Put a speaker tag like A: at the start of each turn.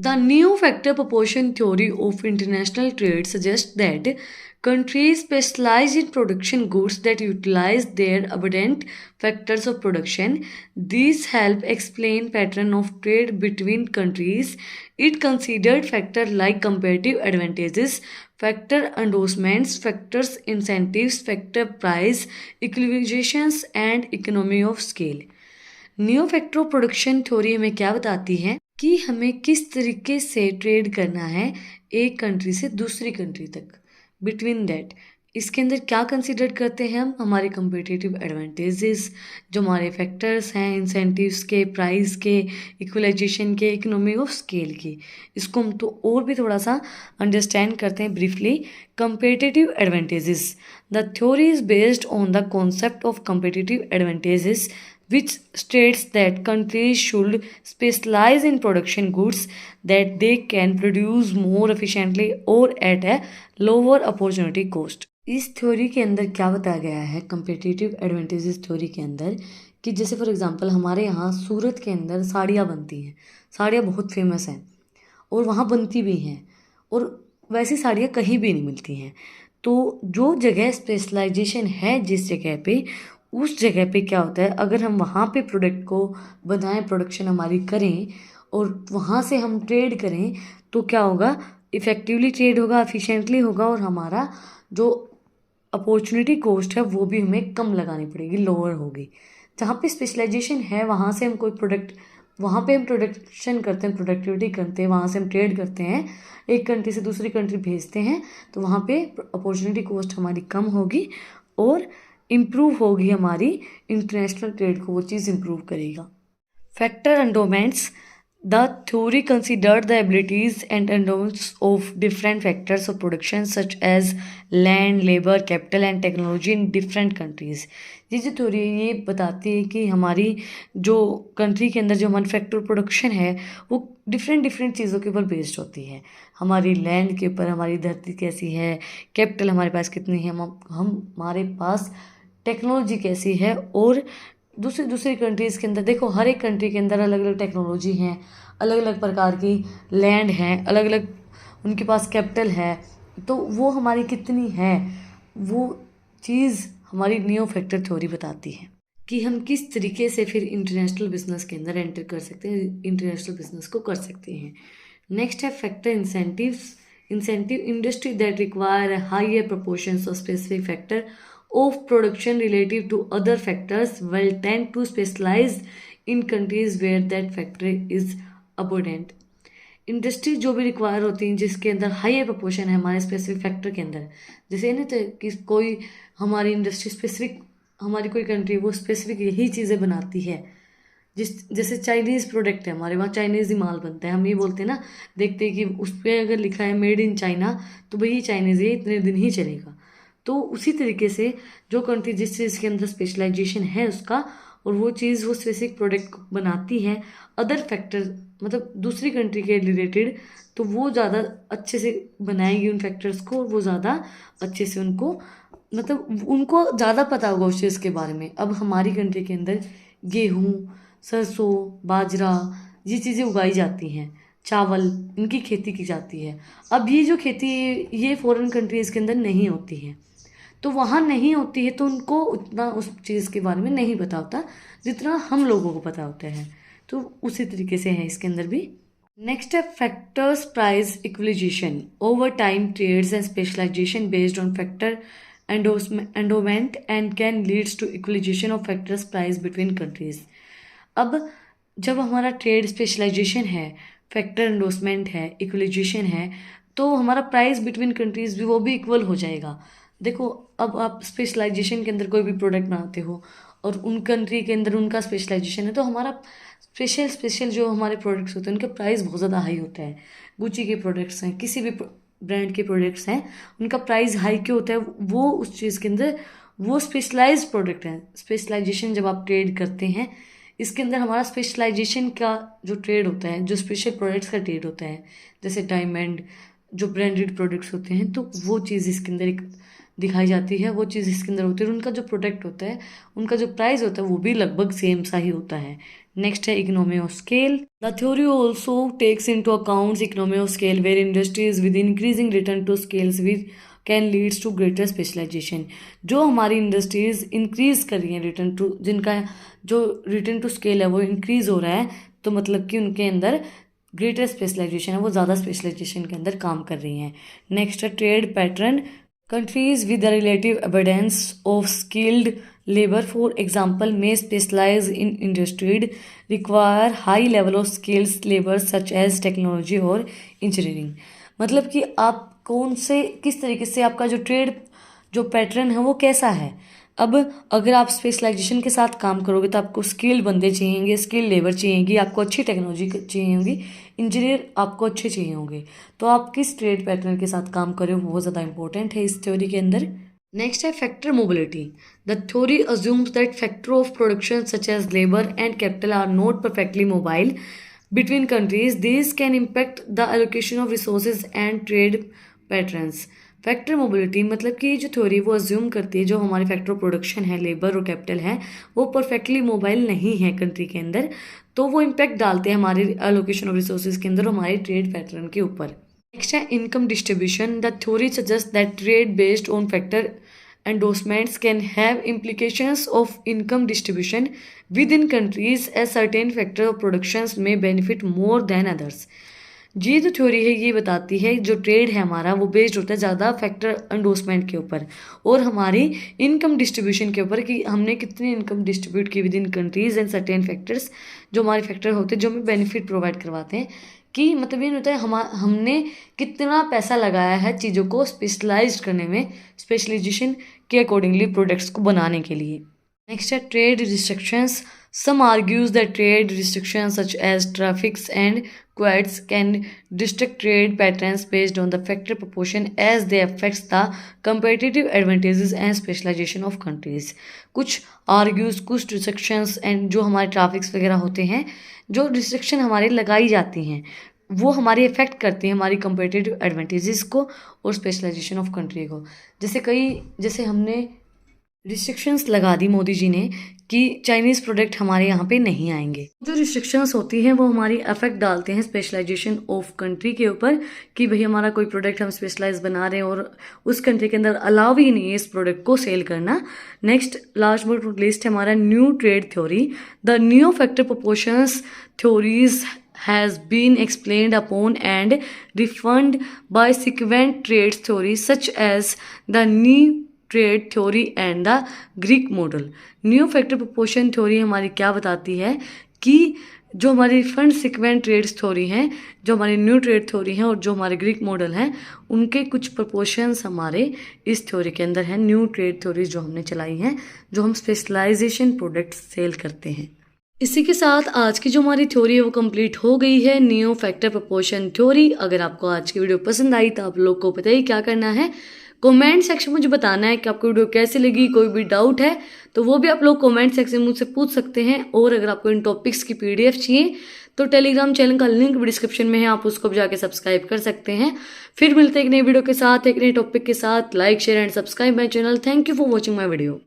A: The new factor proportion theory of international trade suggests that countries specialize in production goods that utilize their abundant factors of production. These help explain pattern of trade between countries. It considered factors like comparative advantages, factor endorsements, factors incentives, factor price, equilizations and economy of scale. New factor of production theory हमें क्या बताती है कि हमें किस तरीके से trade करना है एक कंट्री से दूसरी कंट्री तक, बिटवीन दैट। इसके अंदर क्या कंसिडर करते हैं हम, हमारे कंपिटिटिव एडवांटेजेस, जो हमारे फैक्टर्स हैं, इंसेंटिव्स के, प्राइस के, इक्वलाइजेशन के, इकोनॉमी ऑफ स्केल की। इसको हम तो और भी थोड़ा सा अंडरस्टैंड करते हैं briefly. Competitive advantages, the theory is based on the concept of competitive advantages which states that countries should specialize in production goods that they can produce more efficiently or at a lower opportunity cost। इस theory के अंदर क्या बताया गया है competitive advantages theory के अंदर, कि जैसे फॉर एग्जांपल हमारे यहाँ सूरत के अंदर साड़ियाँ बनती हैं, साड़ियाँ बहुत फेमस हैं और वहाँ बनती भी हैं, और वैसी साड़ियाँ कहीं भी नहीं मिलती हैं। तो जो जगह स्पेशलाइजेशन है जिस जगह पे, उस जगह पे क्या होता है, अगर हम वहाँ पे प्रोडक्ट को बनाएं, प्रोडक्शन हमारी करें और वहाँ से हम ट्रेड करें, तो क्या होगा, इफ़ेक्टिवली ट्रेड होगा, एफिशिएंटली होगा, और हमारा जो अपॉर्चुनिटी कॉस्ट है वो भी हमें कम लगानी पड़ेगी, लोअर होगी। जहाँ पे स्पेशलाइजेशन है वहाँ से हम कोई प्रोडक्ट, वहाँ पे हम प्रोडक्शन करते हैं, प्रोडक्टिविटी करते हैं, वहाँ से हम ट्रेड करते हैं, एक कंट्री से दूसरी कंट्री भेजते हैं, तो वहाँ पे अपॉर्चुनिटी कॉस्ट हमारी कम होगी और इम्प्रूव होगी हमारी इंटरनेशनल ट्रेड को, वो चीज़ इम्प्रूव करेगा। Factor endowments, the theory considered the abilities and endowments of different factors of production such as land, labour, capital and technology in different countries. ये जो थ्योरी ये बताती है कि हमारी जो कंट्री के अंदर जो मैन्युफैक्चर प्रोडक्शन है वो डिफरेंट चीज़ों के ऊपर बेस्ड होती है। हमारी लैंड के ऊपर हमारी धरती कैसी है, कैपिटल हमारे पास कितनी है, हमारे पास टेक्नोलॉजी कैसी है, और दूसरी कंट्रीज़ के अंदर देखो, हर एक कंट्री के अंदर अलग अलग टेक्नोलॉजी हैं, अलग अलग प्रकार की लैंड है, अलग अलग उनके पास कैपिटल है, तो वो हमारी कितनी है, वो चीज़ हमारी न्यू फैक्टर थ्योरी बताती है कि हम किस तरीके से फिर इंटरनेशनल बिजनेस के अंदर एंटर कर सकते हैं, इंटरनेशनल बिजनेस को कर सकते हैं। नेक्स्ट है factor incentives. Incentive industry that require higher proportions of specific factor of production relative to other factors will tend to specialize in countries where that factor is abundant। Industry जो भी require होती हैं जिसके अंदर higher proportion है हमारे specific factor के अंदर, जैसे ना तो कि कोई हमारी इंडस्ट्री स्पेसिफिक, हमारी कोई कंट्री वो स्पेसिफिक यही चीज़ें बनाती है, जैसे चाइनीज़ प्रोडक्ट है, हमारे वहाँ चाइनीज़ ही माल बनता है, हम ये बोलते हैं ना, देखते हैं कि उस पर अगर लिखा है मेड इन चाइना तो भाई ये चाइनीज़ है, इतने दिन ही चलेगा। तो उसी तरीके से जो कंट्री जिस चीज़ के अंदर स्पेशलाइजेशन है उसका, और वो चीज़ वो स्पेसिफिक प्रोडक्ट बनाती है अदर फैक्टर, मतलब दूसरी कंट्री के रिलेटेड, तो वो ज़्यादा अच्छे से बनाएगी उन फैक्टर्स को, और वो ज़्यादा अच्छे से उनको, मतलब उनको ज़्यादा पता होगा उस चीज़ के बारे में। अब हमारी कंट्री के अंदर गेहूँ, सरसों, बाजरा, ये चीज़ें उगाई जाती हैं, चावल, इनकी खेती की जाती है। अब ये जो खेती ये फॉरेन कंट्रीज़ के अंदर नहीं होती है, तो वहाँ नहीं होती है तो उनको उतना उस चीज़ के बारे में नहीं पता होता जितना हम लोगों को पता होता है। तो उसी तरीके से है इसके अंदर भी। नेक्स्ट है factors price equalization. Over time trades and specialization based on factor endowment and can leads to equalization of factors price between countries. अब जब हमारा ट्रेड स्पेशलाइजेशन है, फैक्टर एंडोसमेंट है, इक्वलाइजेशन है, तो हमारा प्राइस बिटवीन कंट्रीज भी वो भी इक्वल हो जाएगा। देखो, अब आप स्पेशलाइजेशन के अंदर कोई भी प्रोडक्ट बनाते हो और उन कंट्री के अंदर उनका स्पेशलाइजेशन है, तो हमारा स्पेशल जो हमारे प्रोडक्ट्स होते हैं उनका प्राइस बहुत ज़्यादा हाई होता है। गुची के प्रोडक्ट्स हैं, किसी भी ब्रांड के प्रोडक्ट्स हैं, उनका प्राइस हाई क्यों होता है, वो उस चीज़ के अंदर वो स्पेशलाइज्ड प्रोडक्ट हैं। स्पेशलाइजेशन जब आप ट्रेड करते हैं, इसके अंदर हमारा स्पेशलाइजेशन का जो ट्रेड होता है, जो स्पेशल प्रोडक्ट्स का ट्रेड होता है, जैसे डायमंड, जो ब्रांडेड प्रोडक्ट्स होते हैं, तो वो चीज़ इसके अंदर एक दिखाई जाती है वो चीज़ इसके अंदर होती है, और उनका जो प्रोडक्ट होता है उनका जो प्राइस होता है वो भी लगभग सेम सा ही होता है। नेक्स्ट है economy of scale. The theory also takes into accounts economy of scale where industries with increasing return to scales with can leads to greater specialization. जो हमारी इंडस्ट्रीज इंक्रीज कर रही हैं रिटर्न टू, जिनका जो रिटर्न टू स्केल है वो increase हो रहा है, तो मतलब कि उनके अंदर ग्रेटर स्पेशलाइजेशन है, वो ज़्यादा स्पेशलाइजेशन के अंदर काम कर रही हैं। नेक्स्ट है trade pattern. Countries with the relative abundance of skilled labour for example may specialise in industries require high level of skills labour such as technology और इंजीनियरिंग। मतलब कि आप कौन से किस तरीके से आपका जो ट्रेड जो पैटर्न है वो कैसा है। अब अगर आप स्पेशलाइजेशन के साथ काम करोगे तो आपको स्किल्ड बंदे चाहिएंगे, स्किल्ड लेबर चाहिएगी, आपको अच्छी टेक्नोलॉजी चाहिए होगी, इंजीनियर आपको अच्छे चाहिए होंगे। तो आप किस ट्रेड पैटर्न के साथ काम करें वो बहुत ज़्यादा इंपॉर्टेंट है इस थ्योरी के अंदर। नेक्स्ट है factor mobility. The theory assumes that factor of production such as labour and capital are not perfectly mobile between countries. These can impact the allocation of resources and trade patterns. Factor mobility मतलब कि ये जो theory वो assume करती है जो हमारे factor of production है, लेबर और कैपिटल है, वो परफेक्टली मोबाइल नहीं है कंट्री के अंदर, तो वो इम्पैक्ट डालते हैं हमारे एलोकेशन ऑफ रिसोर्सेज के अंदर, हमारे ट्रेड पैटर्न के ऊपर। नेक्स्ट है income distribution. The theory suggest that trade based on factor endorsements can have implications of income distribution within countries as certain factor of productions may benefit more than others. ये जो theory है ये बताती है जो trade है हमारा वो बेस्ड होता है ज़्यादा फैक्टर एंडोर्समेंट के ऊपर और हमारी इनकम डिस्ट्रीब्यूशन के ऊपर कि हमने कितनी इनकम डिस्ट्रीब्यूट की with in countries and certain factors, जो हमारे फैक्टर होते हैं जो हमें बेनिफिट प्रोवाइड करवाते हैं। कि मतलब ये होता है हमने कितना पैसा लगाया है चीज़ों को स्पेशलाइज्ड करने में, स्पेशलाइजेशन के अकॉर्डिंगली प्रोडक्ट्स को बनाने के लिए। नेक्स्ट है trade restrictions. Some argues that trade restrictions such as tariffs and quotas can distort trade patterns based on the factor proportion as they affects the competitive advantages and specialization of countries. कुछ argues, कुछ restrictions एंड जो हमारे traffics वगैरह होते हैं, जो restriction हमारे लगाई जाती हैं वो हमारी इफेक्ट करती हैं हमारी कंपेटिटिव एडवांटेजेस को और स्पेशलाइजेशन ऑफ कंट्री को। जैसे हमने रिस्ट्रिक्शंस लगा दी मोदी जी ने कि चाइनीज़ प्रोडक्ट हमारे यहाँ पे नहीं आएंगे। जो रिस्ट्रिक्शंस होती हैं वो हमारी अफेक्ट डालते हैं स्पेशलाइजेशन ऑफ कंट्री के ऊपर कि भाई हमारा कोई प्रोडक्ट हम स्पेशलाइज बना रहे हैं और उस कंट्री के अंदर अलाउ ही नहीं है इस प्रोडक्ट को सेल करना। Next last but not least है हमारा new trade theory. The new factor proportions theories has been explained upon and refined by sequent trade theories such as the new trade theory and the Greek model. New factor proportion theory हमारी क्या बताती है कि जो हमारी refund सिक्वेंट trades theory हैं, जो हमारी न्यू ट्रेड थ्योरी हैं और जो हमारे ग्रीक मॉडल हैं, उनके कुछ प्रोपोर्शंस हमारे इस थ्योरी के अंदर हैं। न्यू ट्रेड थ्योरीज जो हमने चलाई हैं, जो हम स्पेशलाइजेशन प्रोडक्ट्स सेल करते हैं। इसी के साथ आज की जो हमारी थ्योरी है वो कंप्लीट हो गई है, न्यू फैक्टर प्रोपोर्शन थ्योरी। अगर आपको आज की वीडियो पसंद आई तो आप लोग को पता ही क्या करना है, कमेंट सेक्शन में मुझे बताना है कि आपको वीडियो कैसी लगी। कोई भी डाउट है तो वो भी आप लोग कमेंट सेक्शन में मुझसे पूछ सकते हैं। और अगर आपको इन टॉपिक्स की PDF चाहिए तो टेलीग्राम चैनल का लिंक भी डिस्क्रिप्शन में है, आप उसको भी जाके सब्सक्राइब कर सकते हैं। फिर मिलते हैं एक नई वीडियो के साथ, एक नए टॉपिक के साथ। Like, share and subscribe my channel. Thank you for watching my video.